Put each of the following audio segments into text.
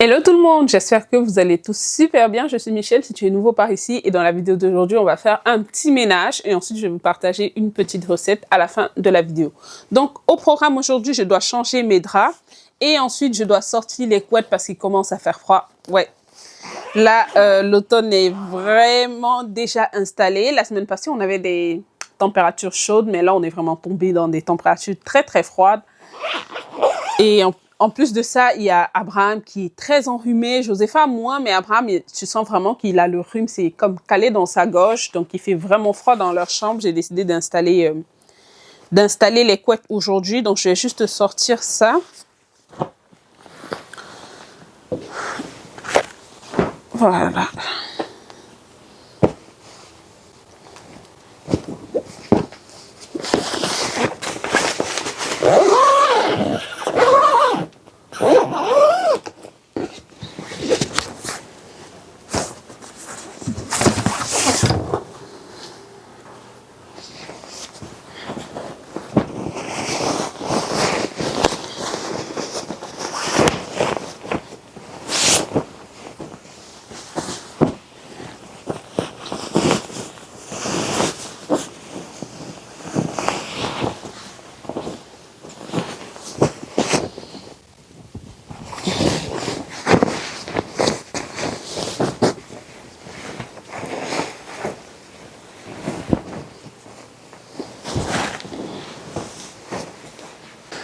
Hello tout le monde, j'espère que vous allez tous super bien. Je suis Michel, si tu es nouveau par ici, et dans la vidéo d'aujourd'hui, on va faire un petit ménage et ensuite je vais vous partager une petite recette à la fin de la vidéo. Donc au programme aujourd'hui, je dois changer mes draps et ensuite je dois sortir les couettes parce qu'il commence à faire froid. Ouais, là l'automne est vraiment déjà installé. La semaine passée, on avait des températures chaudes, mais là on est vraiment tombé dans des températures très froides. Et en plus de ça, il y a Abraham qui est très enrhumé. Josepha moins, mais Abraham, tu sens vraiment qu'il a le rhume. C'est comme calé dans sa gorge. Donc, il fait vraiment froid dans leur chambre. J'ai décidé d'installer les couettes aujourd'hui. Donc, je vais juste sortir ça. Voilà.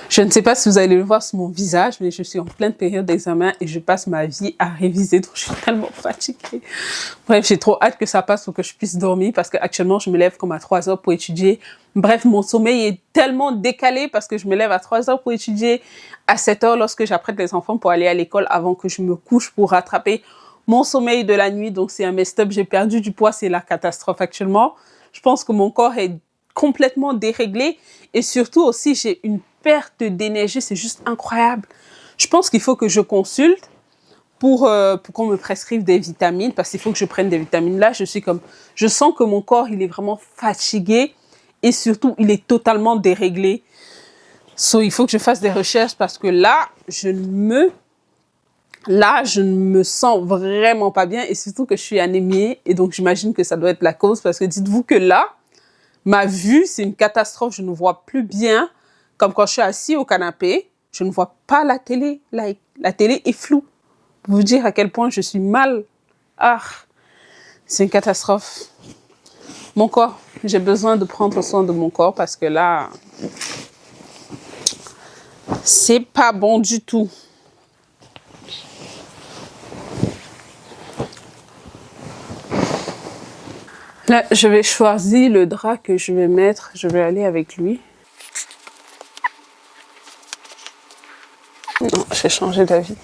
Je ne sais pas si vous allez le voir sur mon visage, mais je suis en pleine période d'examen et je passe ma vie à réviser. Donc, je suis tellement fatiguée. Bref, j'ai trop hâte que ça passe pour que je puisse dormir parce qu'actuellement, je me lève comme à 3 heures pour étudier. Bref, mon sommeil est tellement décalé parce que je me lève à 3 heures pour étudier, à 7 heures lorsque j'apprête les enfants pour aller à l'école avant que je me couche pour rattraper mon sommeil de la nuit. Donc, c'est un mess-up. J'ai perdu du poids. C'est la catastrophe actuellement. Je pense que mon corps est complètement déréglé et surtout aussi, j'ai une perte d'énergie, c'est juste incroyable. Je pense qu'il faut que je consulte pour qu'on me prescrive des vitamines parce qu'il faut que je prenne des vitamines. Là, je sens que mon corps, il est vraiment fatigué et surtout, il est totalement déréglé. Il faut que je fasse des recherches parce que là, je ne me sens vraiment pas bien et surtout que je suis anémiée et donc j'imagine que ça doit être la cause parce que dites-vous que là, ma vue, c'est une catastrophe, je ne vois plus bien. Comme quand je suis assis au canapé, je ne vois pas la télé. La télé est floue. Pour vous dire à quel point je suis mal. Ah, c'est une catastrophe. Mon corps, j'ai besoin de prendre soin de mon corps parce que là, c'est pas bon du tout. Là, je vais choisir le drap que je vais mettre. Je vais aller avec lui. Non, j'ai changé d'avis.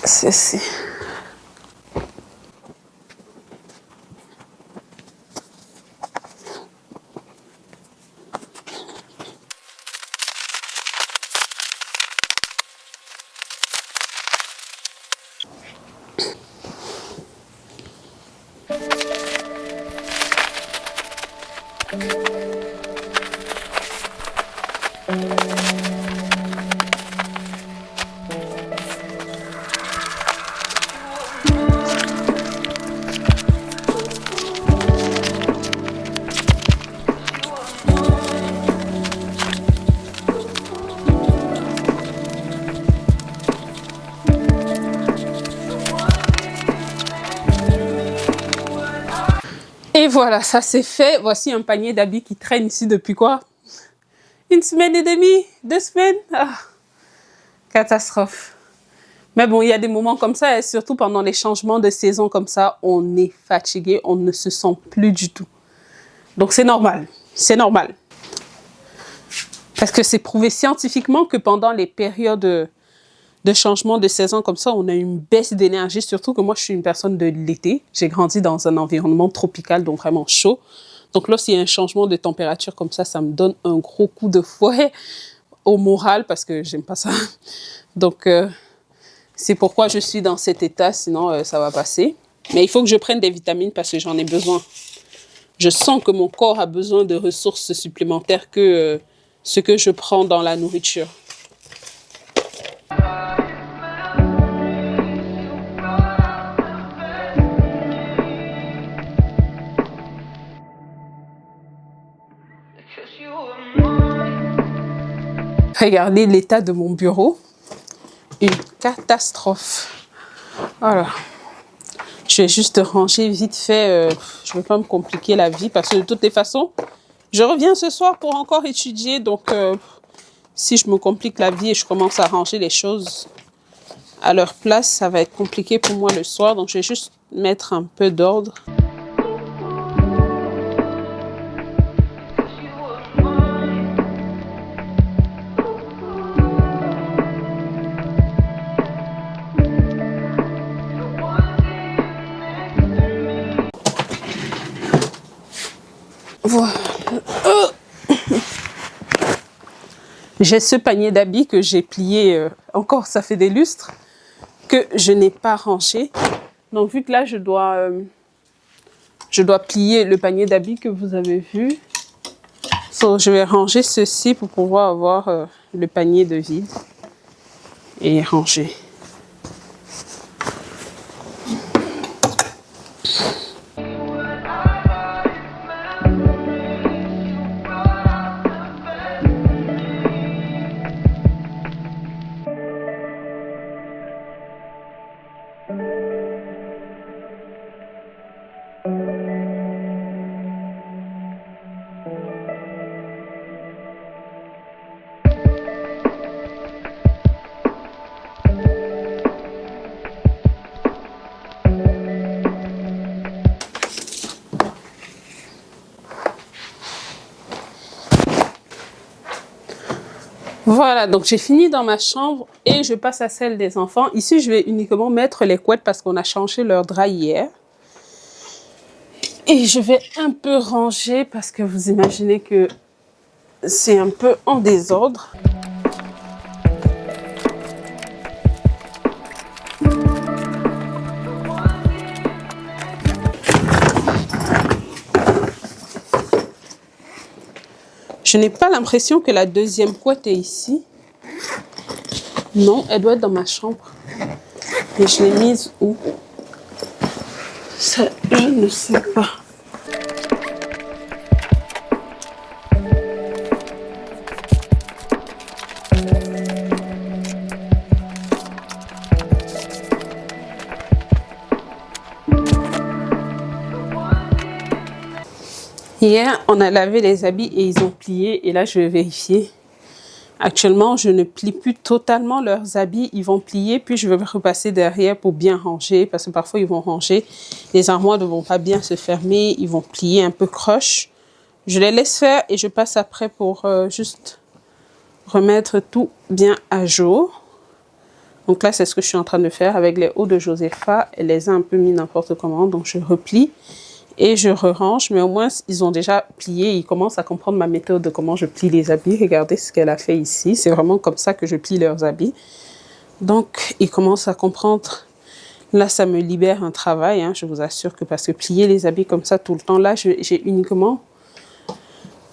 Ceci. Et voilà, ça c'est fait. Voici un panier d'habits qui traîne ici depuis quoi? 1 semaine et demie? 2 semaines? Ah, catastrophe. Mais bon, il y a des moments comme ça, et surtout pendant les changements de saison comme ça, on est fatigué, on ne se sent plus du tout. Donc c'est normal, c'est normal. Parce que c'est prouvé scientifiquement que pendant les périodes de changement de saison comme ça, on a une baisse d'énergie, surtout que moi, je suis une personne de l'été. J'ai grandi dans un environnement tropical, donc vraiment chaud. Donc lorsqu'il y a un changement de température comme ça me donne un gros coup de fouet au moral parce que j'aime pas ça. Donc, c'est pourquoi je suis dans cet état, sinon ça va passer. Mais il faut que je prenne des vitamines parce que j'en ai besoin. Je sens que mon corps a besoin de ressources supplémentaires que ce que je prends dans la nourriture. Regardez l'état de mon bureau. Une catastrophe. Voilà. Je vais juste ranger vite fait. Je ne vais pas me compliquer la vie parce que de toutes les façons, je reviens ce soir pour encore étudier. Donc, si je me complique la vie et je commence à ranger les choses à leur place, ça va être compliqué pour moi le soir. Donc, je vais juste mettre un peu d'ordre. Voilà. J'ai ce panier d'habits que j'ai plié, encore ça fait des lustres, que je n'ai pas rangé. Donc vu que là je dois plier le panier d'habits que vous avez vu. So, je vais ranger ceci pour pouvoir avoir le panier de vide et ranger. Voilà, donc j'ai fini dans ma chambre et je passe à celle des enfants. Ici, je vais uniquement mettre les couettes parce qu'on a changé leur drap hier. Et je vais un peu ranger parce que vous imaginez que c'est un peu en désordre. Je n'ai pas l'impression que la deuxième couette est ici. Non, elle doit être dans ma chambre. Et je l'ai mise où? Ça, je ne sais pas. Hier, on a lavé les habits et ils ont plié. Et là, je vais vérifier. Actuellement, je ne plie plus totalement leurs habits. Ils vont plier, puis je vais repasser derrière pour bien ranger. Parce que parfois, ils vont ranger. Les armoires ne vont pas bien se fermer. Ils vont plier un peu croche. Je les laisse faire et je passe après pour juste remettre tout bien à jour. Donc là, c'est ce que je suis en train de faire avec les hauts de Josepha. Elle les a un peu mis n'importe comment. Donc, je replie. Et je re-range, mais au moins, ils ont déjà plié. Ils commencent à comprendre ma méthode de comment je plie les habits. Regardez ce qu'elle a fait ici. C'est vraiment comme ça que je plie leurs habits. Donc, ils commencent à comprendre. Là, ça me libère un travail, hein, je vous assure que parce que plier les habits comme ça tout le temps, là, j'ai uniquement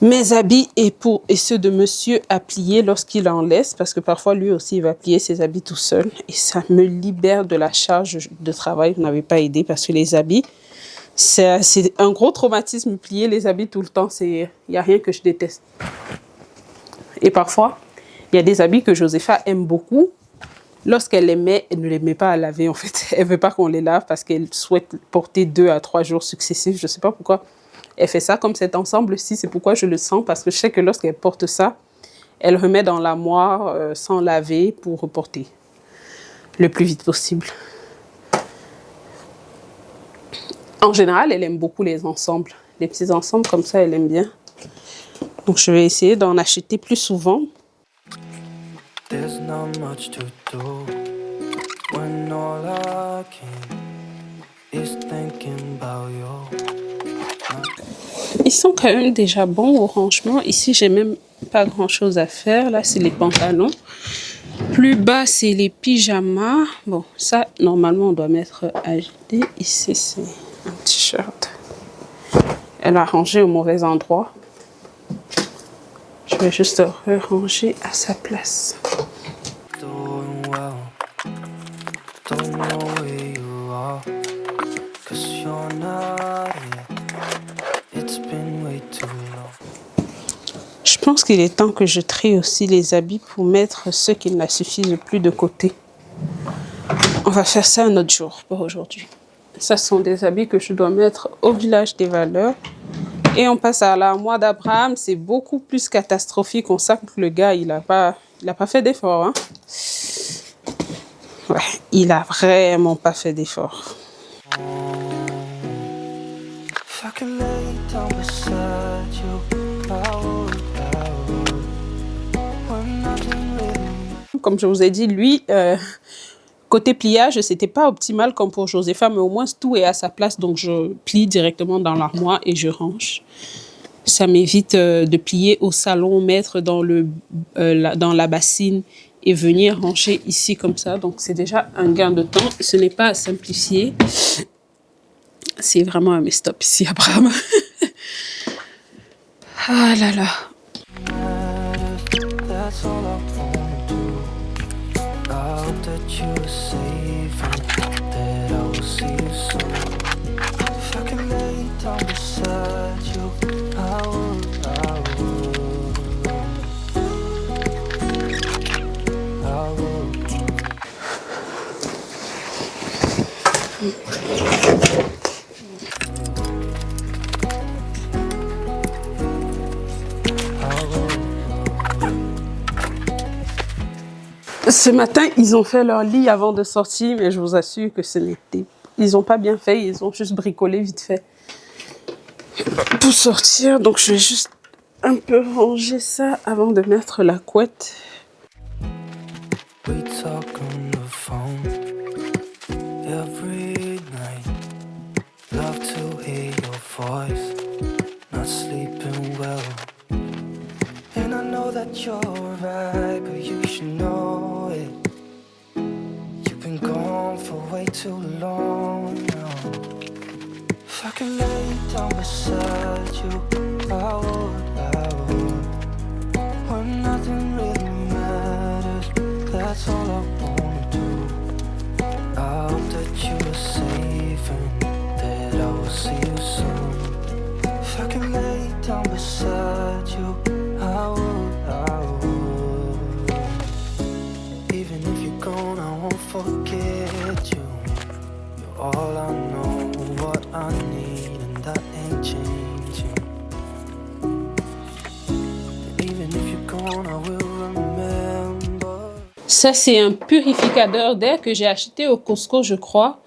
mes habits et ceux de monsieur à plier lorsqu'il en laisse. Parce que parfois, lui aussi, il va plier ses habits tout seul. Et ça me libère de la charge de travail. Vous n'avez pas aidé parce que les habits... C'est un gros traumatisme, plier les habits tout le temps. Il n'y a rien que je déteste. Et parfois, il y a des habits que Josepha aime beaucoup. Lorsqu'elle les met, elle ne les met pas à laver en fait. Elle ne veut pas qu'on les lave parce qu'elle souhaite porter 2 à 3 jours successifs. Je ne sais pas pourquoi elle fait ça. Comme cet ensemble-ci, c'est pourquoi je le sens. Parce que je sais que lorsqu'elle porte ça, elle remet dans l'armoire sans laver pour reporter le plus vite possible. En général, elle aime beaucoup les ensembles. Les petits ensembles comme ça, elle aime bien. Donc, je vais essayer d'en acheter plus souvent. Ils sont quand même déjà bons au rangement. Ici, j'ai même pas grand-chose à faire. Là, c'est les pantalons. Plus bas, c'est les pyjamas. Bon, ça, normalement, on doit mettre HD. Ici, c'est un t-shirt. Elle a rangé au mauvais endroit. Je vais juste ranger à sa place. Je pense qu'il est temps que je trie aussi les habits pour mettre ceux qui ne suffisent plus de côté. On va faire ça un autre jour pour aujourd'hui. Ça sont des habits que je dois mettre au village des valeurs. Et on passe à l'armoire d'Abraham. C'est beaucoup plus catastrophique. On sait que le gars, il a pas fait d'effort. Hein? Ouais, il a vraiment pas fait d'effort. Comme je vous ai dit, lui, côté pliage, c'était pas optimal comme pour Josépha, mais au moins tout est à sa place. Donc, je plie directement dans l'armoire et je range. Ça m'évite de plier au salon, mettre dans la bassine et venir ranger ici comme ça. Donc, c'est déjà un gain de temps. Ce n'est pas à simplifier. C'est vraiment un mess-up ici, Abraham. Ah là là. Ce matin, ils ont fait leur lit avant de sortir, mais je vous assure que ils n'ont pas bien fait, ils ont juste bricolé vite fait pour sortir. Donc, je vais juste un peu ranger ça avant de mettre la couette. Too long now. If I could lay down beside you, I would. When nothing really matters, that's all I wanna do. I hope that you are safe and that I will see you soon. If I could lay down beside you, I would. Even if you're gone, I won't forget you. All I know, what I need, and that ain't changing. Even if you're gone, I will remember. Ça, c'est un purificateur d'air que j'ai acheté au Costco, je crois,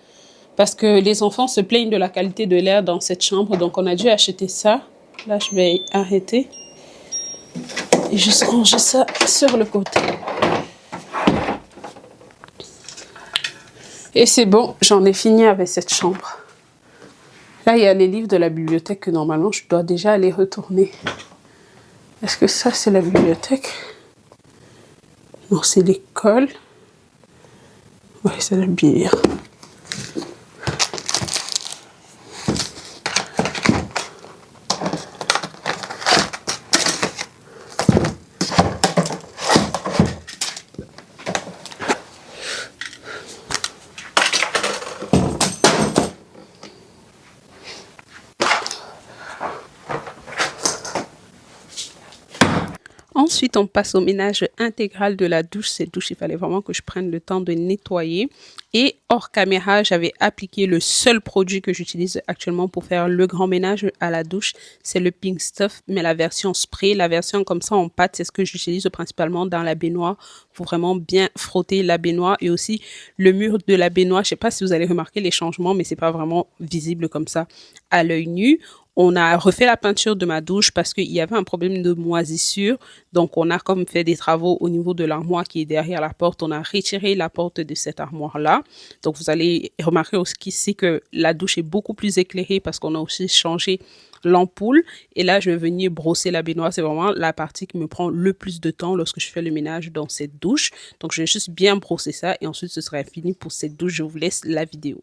parce que les enfants se plaignent de la qualité de l'air dans cette chambre, donc on a dû acheter ça. Là, je vais arrêter et juste ranger ça sur le côté. Et c'est bon, j'en ai fini avec cette chambre. Là, il y a les livres de la bibliothèque que normalement, je dois déjà aller retourner. Est-ce que ça, c'est la bibliothèque? Non, c'est l'école. Ouais, c'est la bière. Ensuite, on passe au ménage intégral de la douche. Cette douche, il fallait vraiment que je prenne le temps de nettoyer. Et hors caméra, j'avais appliqué le seul produit que j'utilise actuellement pour faire le grand ménage à la douche. C'est le Pink Stuff, mais la version spray. La version comme ça en pâte, c'est ce que j'utilise principalement dans la baignoire pour vraiment bien frotter la baignoire. Et aussi le mur de la baignoire. Je ne sais pas si vous allez remarquer les changements, mais c'est pas vraiment visible comme ça à l'œil nu. On a refait la peinture de ma douche parce qu'il y avait un problème de moisissure. Donc, on a comme fait des travaux au niveau de l'armoire qui est derrière la porte. On a retiré la porte de cette armoire-là. Donc, vous allez remarquer aussi ici que la douche est beaucoup plus éclairée parce qu'on a aussi changé l'ampoule. Et là, je vais venir brosser la baignoire. C'est vraiment la partie qui me prend le plus de temps lorsque je fais le ménage dans cette douche. Donc, je vais juste bien brosser ça et ensuite, ce sera fini pour cette douche. Je vous laisse la vidéo.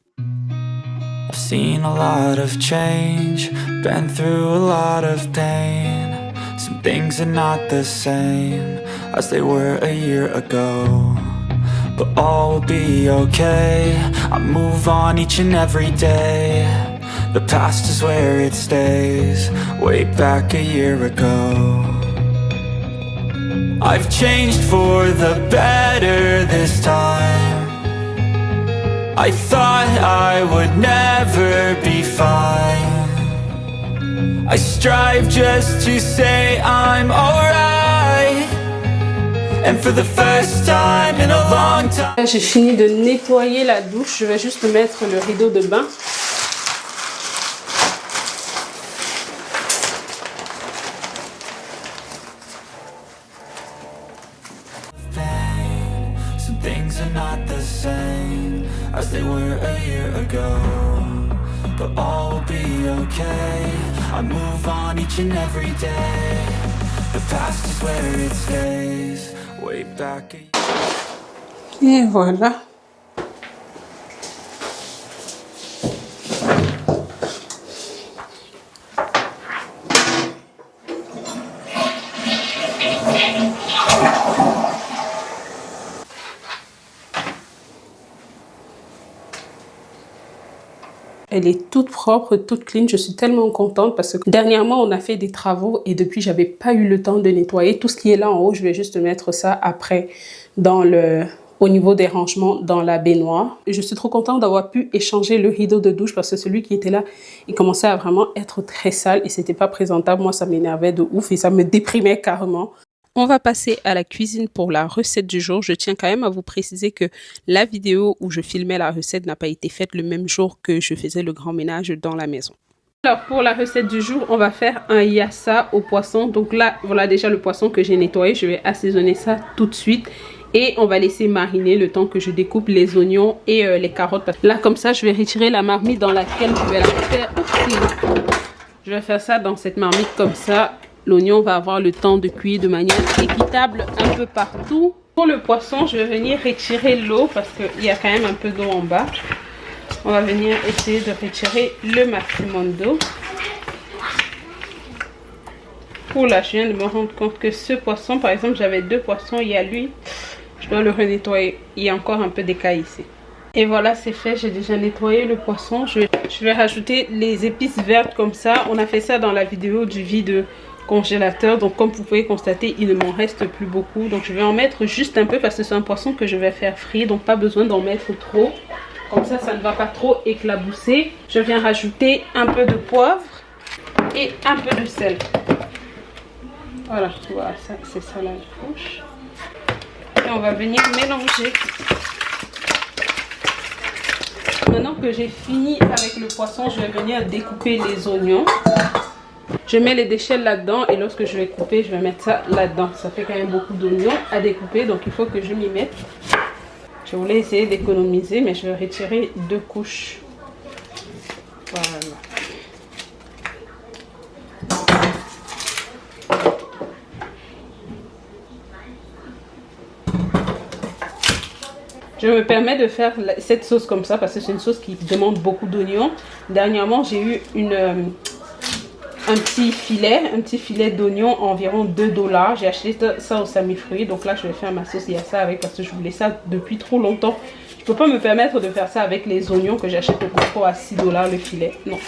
I've seen a lot of change, been through a lot of pain. Some things are not the same as they were a year ago, but all will be okay. I move on each and every day. The past is where it stays, way back a year ago. I've changed for the better this time. I thought I would never be fine. I strive just to say I'm alright. And for the first time in a long time. J'ai fini de nettoyer la douche, je vais juste mettre le rideau de bain. Some things are not the same as they were a year ago, but all will be okay. I move on each and every day. The past is where it stays. Way back. Et voilà. Elle est toute propre, toute clean. Je suis tellement contente parce que dernièrement, on a fait des travaux et depuis, j'avais pas eu le temps de nettoyer. Tout ce qui est là en haut, je vais juste mettre ça après au niveau des rangements dans la baignoire. Je suis trop contente d'avoir pu échanger le rideau de douche parce que celui qui était là, il commençait à vraiment être très sale et c'était pas présentable. Moi, ça m'énervait de ouf et ça me déprimait carrément. On va passer à la cuisine pour la recette du jour. Je tiens quand même à vous préciser que la vidéo où je filmais la recette n'a pas été faite le même jour que je faisais le grand ménage dans la maison. Alors pour la recette du jour, on va faire un yassa au poisson. Donc là, voilà déjà le poisson que j'ai nettoyé. Je vais assaisonner ça tout de suite. Et on va laisser mariner le temps que je découpe les oignons et les carottes. Là comme ça, je vais retirer la marmite dans laquelle je vais la faire. Je vais faire ça dans cette marmite comme ça. L'oignon va avoir le temps de cuire de manière équitable un peu partout. Pour le poisson, je vais venir retirer l'eau parce qu'il y a quand même un peu d'eau en bas. On va venir essayer de retirer le maximum d'eau. Pour là, je viens de me rendre compte que ce poisson, par exemple, j'avais 2 poissons. Il y a lui, je dois le renettoyer. Il y a encore un peu d'écailles ici. Et voilà, c'est fait. J'ai déjà nettoyé le poisson. Je vais rajouter les épices vertes comme ça. On a fait ça dans la vidéo du vide congélateur, donc comme vous pouvez constater, il ne m'en reste plus beaucoup, donc je vais en mettre juste un peu parce que c'est un poisson que je vais faire frire, donc pas besoin d'en mettre trop, comme ça ça ne va pas trop éclabousser. Je viens rajouter un peu de poivre et un peu de sel. Voilà, ça c'est ça la couche, et on va venir mélanger. Maintenant que j'ai fini avec le poisson, je vais venir découper les oignons. Je mets les déchets là-dedans et lorsque je vais couper, je vais mettre ça là-dedans. Ça fait quand même beaucoup d'oignons à découper, donc il faut que je m'y mette. Je voulais essayer d'économiser, mais je vais retirer 2 couches. Voilà. Je me permets de faire cette sauce comme ça parce que c'est une sauce qui demande beaucoup d'oignons. Dernièrement, j'ai eu un petit filet d'oignon environ 2 $. J'ai acheté ça au Sami Fruits. Donc là, je vais faire ma sauce yassa avec parce que je voulais ça depuis trop longtemps. Je peux pas me permettre de faire ça avec les oignons que j'achète au Costco à 6 $ le filet. Non.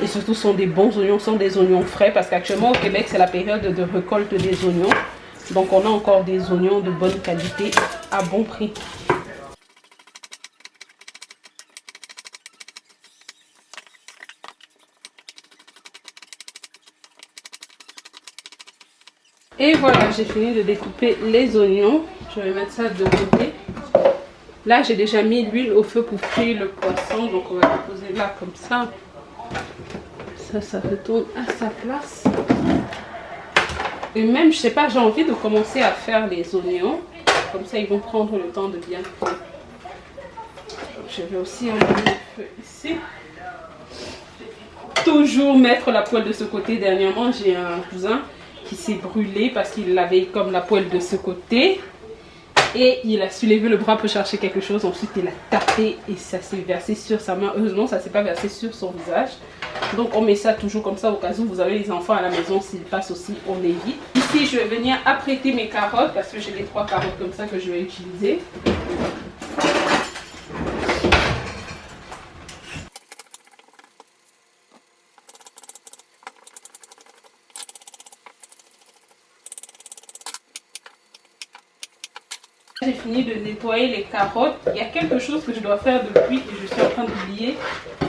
Et surtout, ce sont des bons oignons, ce sont des oignons frais parce qu'actuellement au Québec, c'est la période de récolte des oignons. Donc on a encore des oignons de bonne qualité à bon prix. Et voilà, j'ai fini de découper les oignons. Je vais mettre ça de côté. Là, j'ai déjà mis l'huile au feu pour frire le poisson. Donc, on va le poser là comme ça. Ça retourne à sa place. Et même, je sais pas, j'ai envie de commencer à faire les oignons. Comme ça, ils vont prendre le temps de bien cuire. Je vais aussi enlever le feu ici. Toujours mettre la poêle de ce côté. Dernièrement, j'ai un cousin qui s'est brûlé parce qu'il avait comme la poêle de ce côté et il a soulevé le bras pour chercher quelque chose. Ensuite il a tapé et ça s'est versé sur sa main. Heureusement ça s'est pas versé sur son visage. Donc on met ça toujours comme ça au cas où vous avez les enfants à la maison. S'ils passent aussi, on évite. Ici je vais venir apprêter mes carottes parce que j'ai les 3 carottes comme ça que je vais utiliser. j'ai fini de nettoyer les carottes. Il y a quelque chose que je dois faire depuis et je suis en train d'oublier.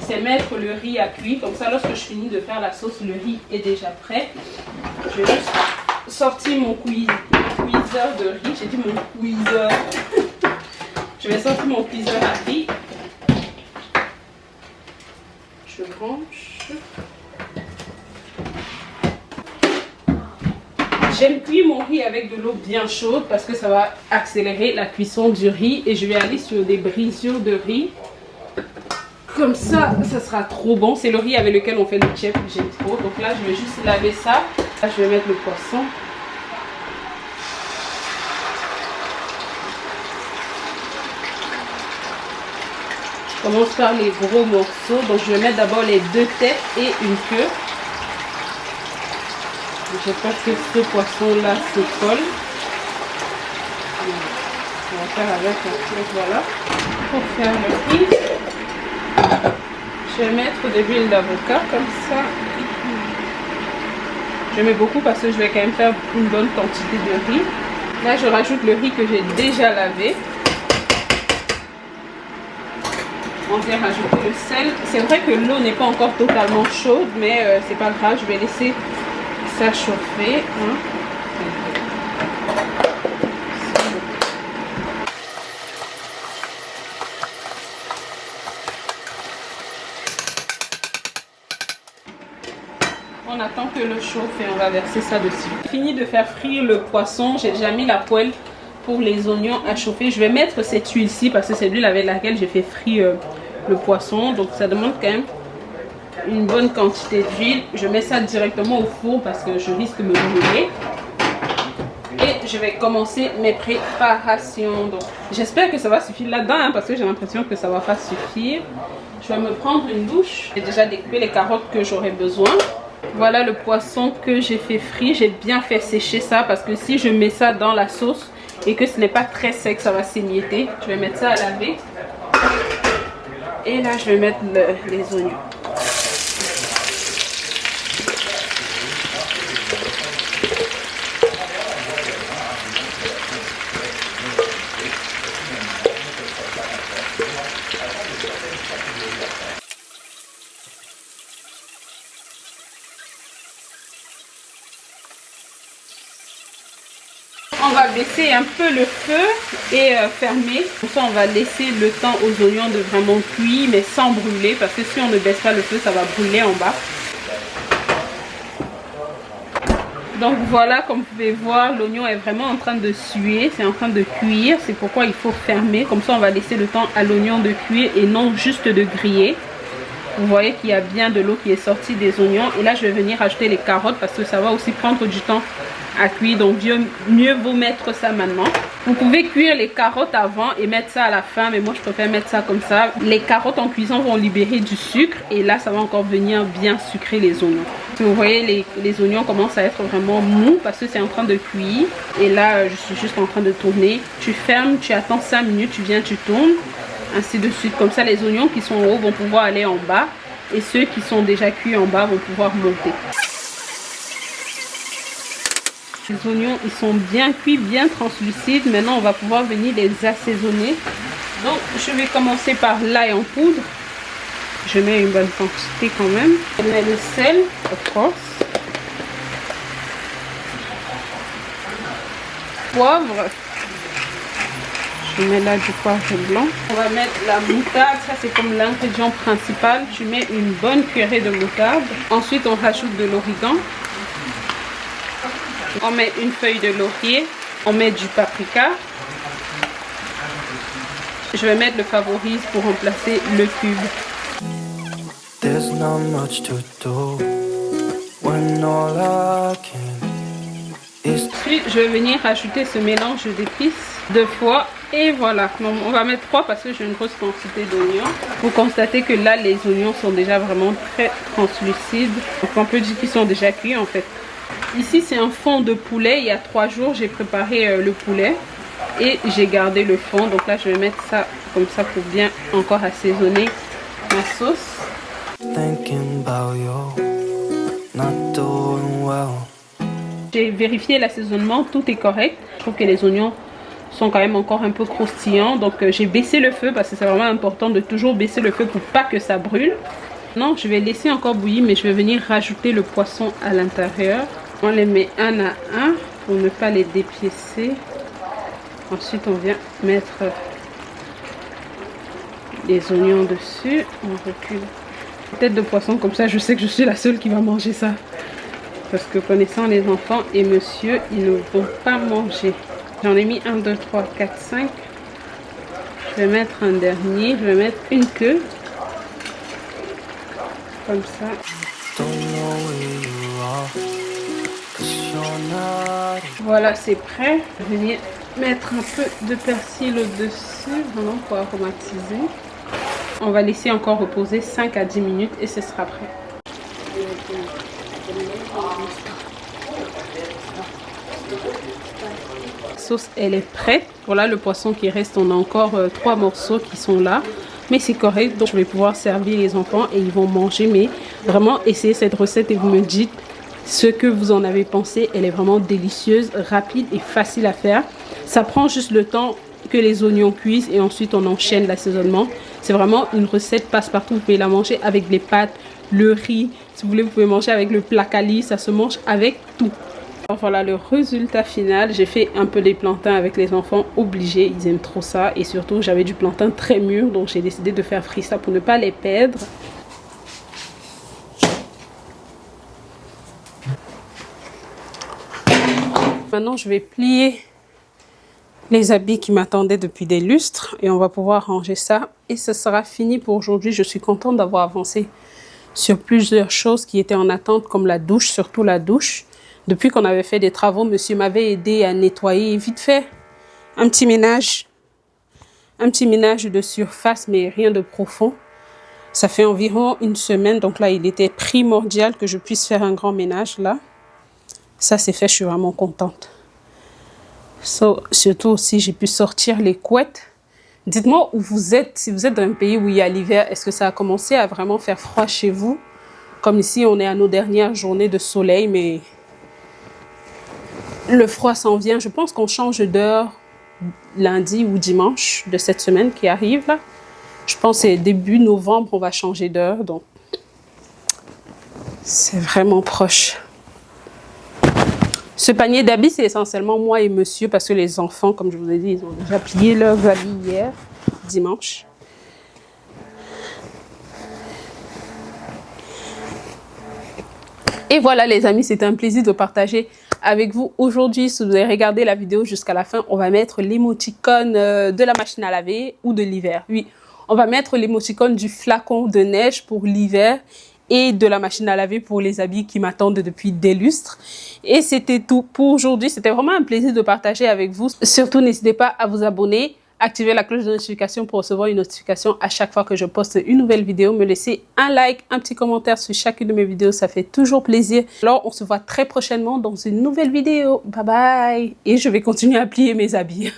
C'est mettre le riz à cuire. Comme ça, lorsque je finis de faire la sauce, le riz est déjà prêt. Je vais juste sortir mon cuiseur de riz. J'ai dit mon cuiseur. Je vais sortir mon cuiseur à riz. Je branche. J'aime cuire mon riz avec de l'eau bien chaude parce que ça va accélérer la cuisson du riz. Et je vais aller sur des brisures de riz. Comme ça, ça sera trop bon. C'est le riz avec lequel on fait le chef que j'aime trop. Donc là, je vais juste laver ça. Là, je vais mettre le poisson. Je commence par les gros morceaux. Donc je vais mettre d'abord les 2 têtes et une queue. J'ai peur que ce poisson-là se colle. On va faire avec un peu, voilà. Pour faire le riz, je vais mettre de l'huile d'avocat comme ça. Je mets beaucoup parce que je vais quand même faire une bonne quantité de riz. Là, je rajoute le riz que j'ai déjà lavé. On vient rajouter le sel. C'est vrai que l'eau n'est pas encore totalement chaude, mais c'est pas grave, je vais laisser ça chauffer. Hein. On attend que l'eau chauffe et on va verser ça dessus. J'ai fini de faire frire le poisson. J'ai déjà mis la poêle pour les oignons à chauffer. Je vais mettre cette huile-ci parce que c'est l'huile avec laquelle j'ai fait frire le poisson. Donc ça demande quand même une bonne quantité d'huile. Je mets ça directement au four parce que je risque de me brûler. Et je vais commencer mes préparations. Donc j'espère que ça va suffire là-dedans hein, parce que j'ai l'impression que ça va pas suffire. Je vais me prendre une douche. J'ai déjà découpé les carottes que j'aurai besoin. Voilà le poisson que j'ai fait frire. J'ai bien fait sécher ça parce que si je mets ça dans la sauce et que ce n'est pas très sec, ça va s'émietter. Je vais mettre ça à laver. Et là, je vais mettre les oignons. On va baisser un peu le feu et fermer. Comme ça, on va laisser le temps aux oignons de vraiment cuire, mais sans brûler. Parce que si on ne baisse pas le feu, ça va brûler en bas. Donc voilà, comme vous pouvez voir, l'oignon est vraiment en train de suer. C'est en train de cuire. C'est pourquoi il faut fermer. Comme ça, on va laisser le temps à l'oignon de cuire et non juste de griller. Vous voyez qu'il y a bien de l'eau qui est sortie des oignons. Et là, je vais venir ajouter les carottes parce que ça va aussi prendre du temps à cuire. Donc, mieux vaut mettre ça maintenant. Vous pouvez cuire les carottes avant et mettre ça à la fin. Mais moi, je préfère mettre ça comme ça. Les carottes en cuisant vont libérer du sucre. Et là, ça va encore venir bien sucrer les oignons. Si vous voyez, les oignons commencent à être vraiment mous parce que c'est en train de cuire. Et là, je suis juste en train de tourner. Tu fermes, tu attends 5 minutes, tu viens, tu tournes. Ainsi de suite. Comme ça, les oignons qui sont en haut vont pouvoir aller en bas. Et ceux qui sont déjà cuits en bas vont pouvoir monter. Les oignons, ils sont bien cuits, bien translucides. Maintenant, on va pouvoir venir les assaisonner. Donc, je vais commencer par l'ail en poudre. Je mets une bonne quantité quand même. Je mets le sel, of course. Poivre. Je mets là du poivre blanc. On va mettre la moutarde. Ça, c'est comme l'ingrédient principal. Tu mets une bonne cuillerée de moutarde. Ensuite, on rajoute de l'origan. On met une feuille de laurier. On met du paprika. Je vais mettre le favorise pour remplacer le cube. There's not much to do when all I can is... Ensuite, je vais venir ajouter ce mélange d'épices 2 fois. Et voilà, on va mettre 3 parce que j'ai une grosse quantité d'oignons. Vous constatez que là, les oignons sont déjà vraiment très translucides. Donc on peut dire qu'ils sont déjà cuits en fait. Ici, c'est un fond de poulet. Il y a 3 jours, j'ai préparé le poulet. Et j'ai gardé le fond. Donc là, je vais mettre ça comme ça pour bien encore assaisonner ma sauce. Thinking about you, not doing well. J'ai vérifié l'assaisonnement, tout est correct. Je trouve que les oignons sont quand même encore un peu croustillants. Donc j'ai baissé le feu parce que c'est vraiment important de toujours baisser le feu pour pas que ça brûle. Non, je vais laisser encore bouillir, mais je vais venir rajouter le poisson à l'intérieur. On les met un à un pour ne pas les dépiécer. Ensuite, on vient mettre les oignons dessus. On recule. Tête de poisson, comme ça, je sais que je suis la seule qui va manger ça. Parce que connaissant les enfants et monsieur, ils ne vont pas manger. J'en ai mis 1, 2, 3, 4, 5. Je vais mettre un dernier. Je vais mettre une queue. Comme ça. Voilà, c'est prêt. Je vais venir mettre un peu de persil au-dessus, vraiment pour aromatiser. On va laisser encore reposer 5 à 10 minutes et ce sera prêt. La sauce, elle est prête. Voilà le poisson qui reste. On a encore 3 morceaux qui sont là. Mais c'est correct, donc je vais pouvoir servir les enfants et ils vont manger. Mais vraiment, essayez cette recette et vous me dites ce que vous en avez pensé. Elle est vraiment délicieuse, rapide et facile à faire. Ça prend juste le temps que les oignons cuisent et ensuite on enchaîne l'assaisonnement. C'est vraiment une recette passe-partout. Vous pouvez la manger avec les pâtes, le riz. Si vous voulez, vous pouvez manger avec le placali. Ça se mange avec tout. Alors voilà le résultat final. J'ai fait un peu des plantains avec les enfants, obligés, ils aiment trop ça. Et surtout, j'avais du plantain très mûr, donc j'ai décidé de faire frire ça pour ne pas les perdre. Maintenant, je vais plier les habits qui m'attendaient depuis des lustres et on va pouvoir ranger ça. Et ce sera fini pour aujourd'hui. Je suis contente d'avoir avancé sur plusieurs choses qui étaient en attente, comme la douche, surtout la douche. Depuis qu'on avait fait des travaux, monsieur m'avait aidé à nettoyer vite fait un petit ménage de surface, mais rien de profond. Ça fait environ une semaine, donc là, il était primordial que je puisse faire un grand ménage là. Ça, c'est fait, je suis vraiment contente. Surtout aussi, j'ai pu sortir les couettes. Dites-moi où vous êtes, si vous êtes dans un pays où il y a l'hiver, est-ce que ça a commencé à vraiment faire froid chez vous? Comme ici, on est à nos dernières journées de soleil, mais le froid s'en vient. Je pense qu'on change d'heure lundi ou dimanche de cette semaine qui arrive là. Je pense que c'est début novembre, on va changer d'heure. Donc, c'est vraiment proche. Ce panier d'habits, c'est essentiellement moi et monsieur parce que les enfants, comme je vous ai dit, ils ont déjà plié leur valise hier, dimanche. Et voilà les amis, c'était un plaisir de partager avec vous aujourd'hui. Si vous avez regardé la vidéo jusqu'à la fin, on va mettre l'émoticône de la machine à laver ou de l'hiver. Oui, on va mettre l'émoticône du flacon de neige pour l'hiver et de la machine à laver pour les habits qui m'attendent depuis des lustres. Et c'était tout pour aujourd'hui. C'était vraiment un plaisir de partager avec vous. Surtout, n'hésitez pas à vous abonner, activer la cloche de notification pour recevoir une notification à chaque fois que je poste une nouvelle vidéo. Me laisser un like, un petit commentaire sur chacune de mes vidéos, ça fait toujours plaisir. Alors, on se voit très prochainement dans une nouvelle vidéo. Bye bye. Et je vais continuer à plier mes habits.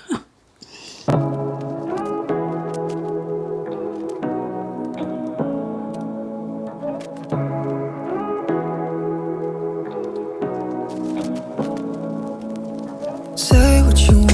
Say what you want.